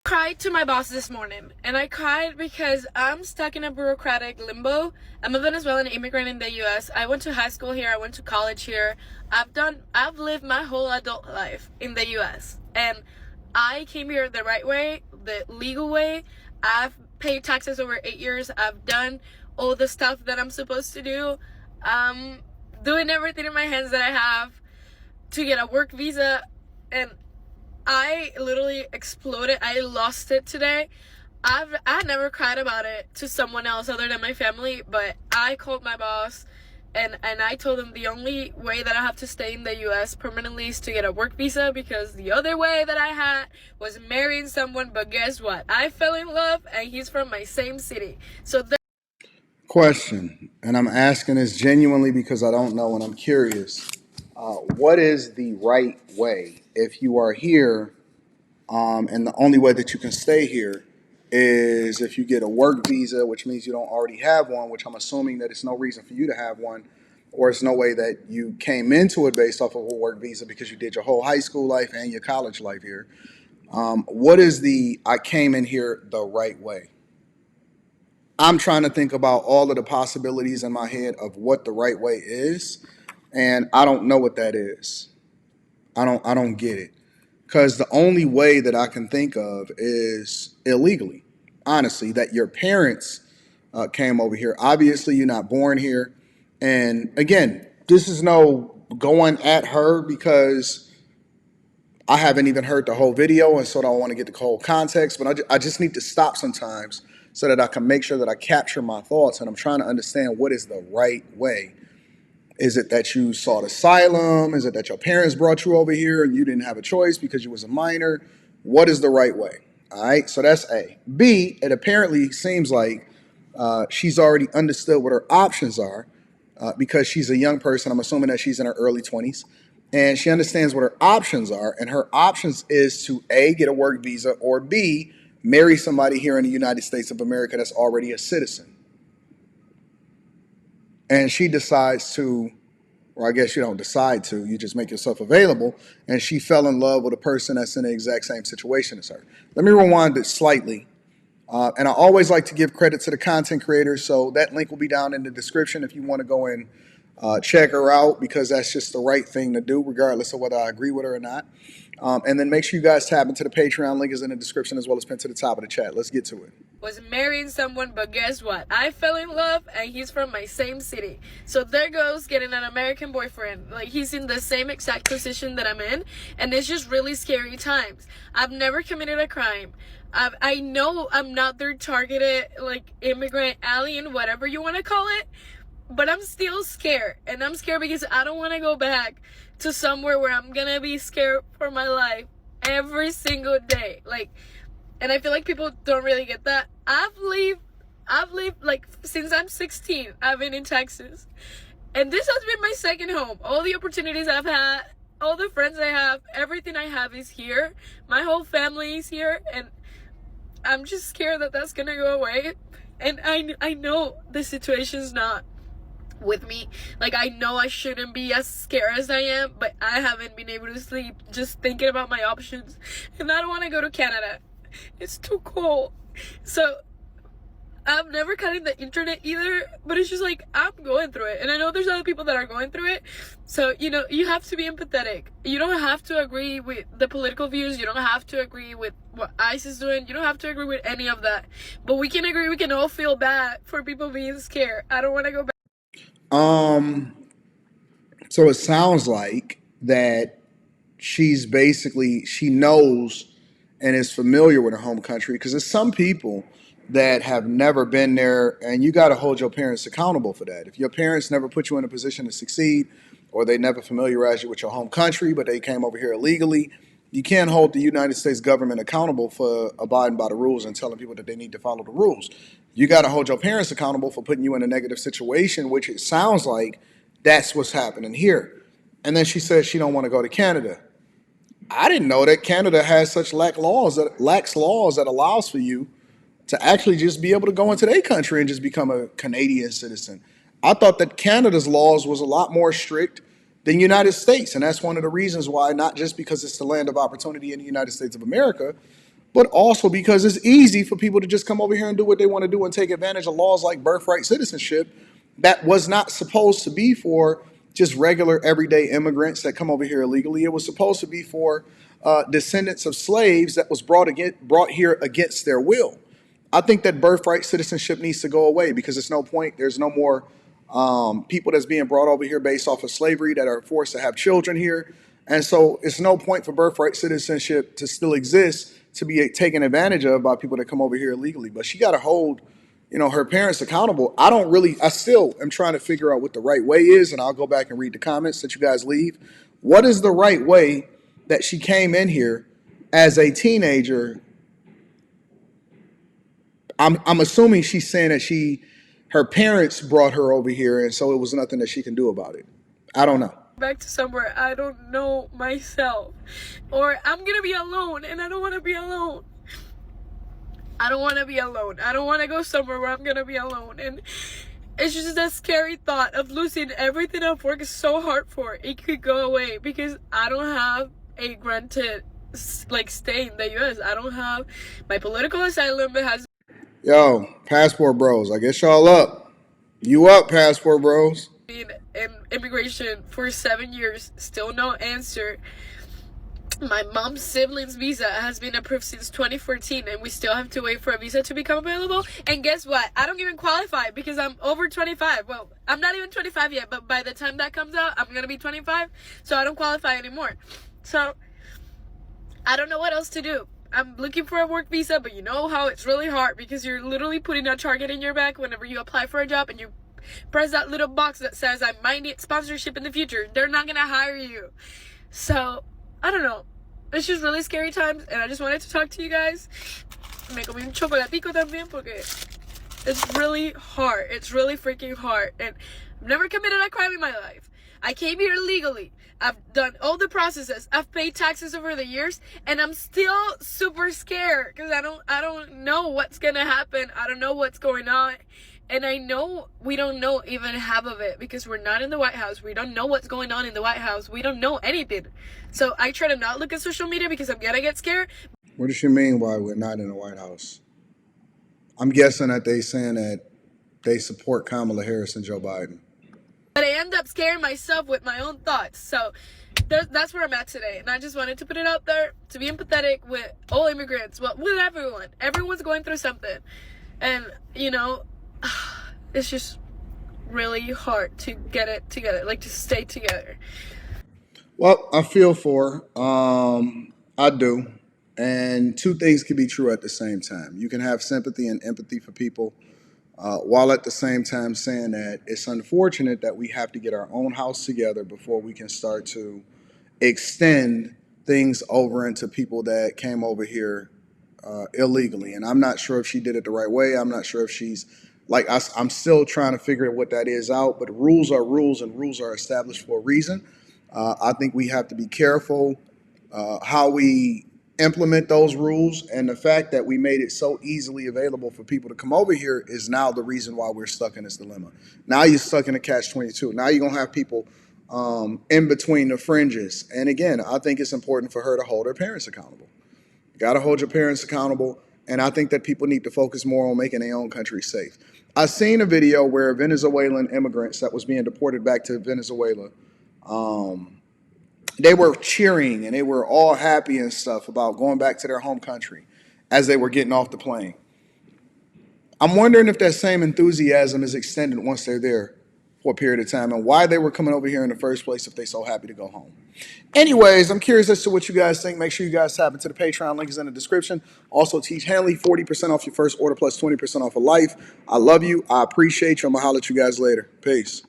cried to my boss this morning, and I cried because I'm stuck in a bureaucratic limbo. I'm a Venezuelan immigrant in the US. I went to high school here, I went to college here. I've lived my whole adult life in the US. And I came here the right way, the legal way. I've paid taxes over 8 years. I've done all the stuff that I'm supposed to do. Doing everything in my hands that I have to get a work visa, and I literally exploded. I lost it today. I never cried about it to someone else other than my family, but I called my boss and I told him the only way that I have to stay in the US permanently is to get a work visa, because the other way that I had was marrying someone. But guess what? I fell in love and he's from my same city. So Question, and I'm asking this genuinely because I don't know and I'm curious. What is the right way if you are here, and the only way that you can stay here is if you get a work visa, which means you don't already have one, which I'm assuming that it's no reason for you to have one, or it's no way that you came into it based off of a work visa because you did your whole high school life and your college life here. What is the I came in here the right way? I'm trying to think about all of the possibilities in my head of what the right way is, and I don't know what that is. I don't get it. Because the only way that I can think of is illegally, honestly, that your parents came over here. Obviously, you're not born here. And again, this is no going at her because I haven't even heard the whole video, and so I don't want to get the whole context. But I just need to stop sometimes so that I can make sure that I capture my thoughts, and I'm trying to understand what is the right way. Is it that you sought asylum? Is it that your parents brought you over here and you didn't have a choice because you was a minor? What is the right way? All right, so that's A. B, it apparently seems like she's already understood what her options are because she's a young person. I'm assuming that she's in her early 20s. And she understands what her options are. And her options is to A, get a work visa, or B, marry somebody here in the United States of America that's already a citizen. And she decides to, or I guess you don't decide to, you just make yourself available, and she fell in love with a person that's in the exact same situation as her. Let me rewind it slightly. And I always like to give credit to the content creators, so that link will be down in the description if you want to go and check her out, because that's just the right thing to do, regardless of whether I agree with her or not. And then make sure you guys tap into the Patreon. Link is in the description as well as pinned to the top of the chat. Let's get to it. Was marrying someone, but guess what? I fell in love and he's from my same city. So there goes getting an American boyfriend. Like, he's in the same exact position that I'm in, and it's just really scary times. I've never committed a crime. I know I'm not their targeted, like, immigrant, alien, whatever you want to call it, but I'm still scared. And I'm scared because I don't want to go back to somewhere where I'm gonna be scared for my life every single day. Like, and I feel like people don't really get that. I've lived like since I'm 16. I've been in Texas, and this has been my second home. All the opportunities I've had, all the friends I have, everything I have is here. My whole family is here, and I'm just scared that that's gonna go away. And I know the situation's not with me. Like, I know I shouldn't be as scared as I am, but I haven't been able to sleep just thinking about my options. And I don't want to go to Canada. It's too cold. So I've never cut in the internet either, but it's just like, I'm going through it, and I know there's other people that are going through it. So, you have to be empathetic. You don't have to agree with the political views. You don't have to agree with what ICE is doing. You don't have to agree with any of that, but we can agree. We can all feel bad for people being scared. I don't want to go back. So it sounds like that she knows and is familiar with her home country, because there's some people that have never been there, and you got to hold your parents accountable for that. If your parents never put you in a position to succeed, or they never familiarized you with your home country, but they came over here illegally, you can't hold the United States government accountable for abiding by the rules and telling people that they need to follow the rules. You got to hold your parents accountable for putting you in a negative situation, which it sounds like that's what's happening here. And then she says she don't want to go to Canada. I didn't know that Canada has such lax laws that allows for you to actually just be able to go into their country and just become a Canadian citizen. I thought that Canada's laws was a lot more strict than United States, and that's one of the reasons why, not just because it's the land of opportunity in the United States of America, but also because it's easy for people to just come over here and do what they want to do and take advantage of laws like birthright citizenship that was not supposed to be for just regular everyday immigrants that come over here illegally. It was supposed to be for descendants of slaves that was brought here against their will. I think that birthright citizenship needs to go away because there's no point. There's no more people that's being brought over here based off of slavery that are forced to have children here. And so it's no point for birthright citizenship to still exist to be taken advantage of by people that come over here illegally. But she got to hold, her parents accountable. I still am trying to figure out what the right way is. And I'll go back and read the comments that you guys leave. What is the right way that she came in here as a teenager? I'm assuming she's saying that her parents brought her over here, and so it was nothing that she can do about it. I don't know. Back to somewhere I don't know myself, or I'm gonna be alone, and I don't want to be alone. I don't want to be alone. I don't want to go somewhere where I'm gonna be alone, and it's just that scary thought of losing everything I've worked so hard for. It could go away because I don't have a granted stay in the U.S. I don't have my political asylum. It has. Yo, passport bros, I guess y'all up. You up, passport bros? Been in immigration for 7 years, still no answer. My mom's sibling's visa has been approved since 2014, and we still have to wait for a visa to become available. And guess what? I don't even qualify because I'm over 25. Well, I'm not even 25 yet, but by the time that comes out, I'm gonna be 25, so I don't qualify anymore. So I don't know what else to do. I'm looking for a work visa, but you know how it's really hard because you're literally putting a target in your back whenever you apply for a job, and you press that little box that says I might need sponsorship in the future. They're not gonna hire you. So I don't know. It's just really scary times, and I just wanted to talk to you guys. Me comí un chocolatico también porque it's really hard. It's really freaking hard, and I've never committed a crime in my life. I came here legally. I've done all the processes. I've paid taxes over the years, and I'm still super scared because I don't know what's gonna happen. I don't know what's going on. And I know we don't know even half of it because we're not in the White House. We don't know what's going on in the White House. We don't know anything. So I try to not look at social media because I'm gonna get scared. What does she mean by we're not in the White House? I'm guessing that they saying that they support Kamala Harris and Joe Biden. But I end up scaring myself with my own thoughts. So that's where I'm at today. And I just wanted to put it out there to be empathetic with all immigrants. Well, with everyone. Everyone's going through something. And, it's just really hard to get it together. To stay together. Well, I feel for her. I do. And two things can be true at the same time. You can have sympathy and empathy for people while at the same time saying that it's unfortunate that we have to get our own house together before we can start to extend things over into people that came over here illegally. And I'm not sure if she did it the right way. I'm not sure if she's I'm still trying to figure what that is out. But rules are rules, and rules are established for a reason. I think we have to be careful how we implement those rules, and the fact that we made it so easily available for people to come over here is now the reason why we're stuck in this dilemma. Now you're stuck in a catch-22. Now you're gonna have people in between the fringes. And again, I think it's important for her to hold her parents accountable. You gotta hold your parents accountable, and I think that people need to focus more on making their own country safe. I seen a video where Venezuelan immigrants that was being deported back to Venezuela, they were cheering and they were all happy and stuff about going back to their home country as they were getting off the plane. I'm wondering if that same enthusiasm is extended once they're there for a period of time, and why they were coming over here in the first place if they're so happy to go home. Anyways, I'm curious as to what you guys think. Make sure you guys tap into the Patreon. Link is in the description. Also, Teach Hanley, 40% off your first order plus 20% off of life. I love you. I appreciate you. I'm going to holler at you guys later. Peace.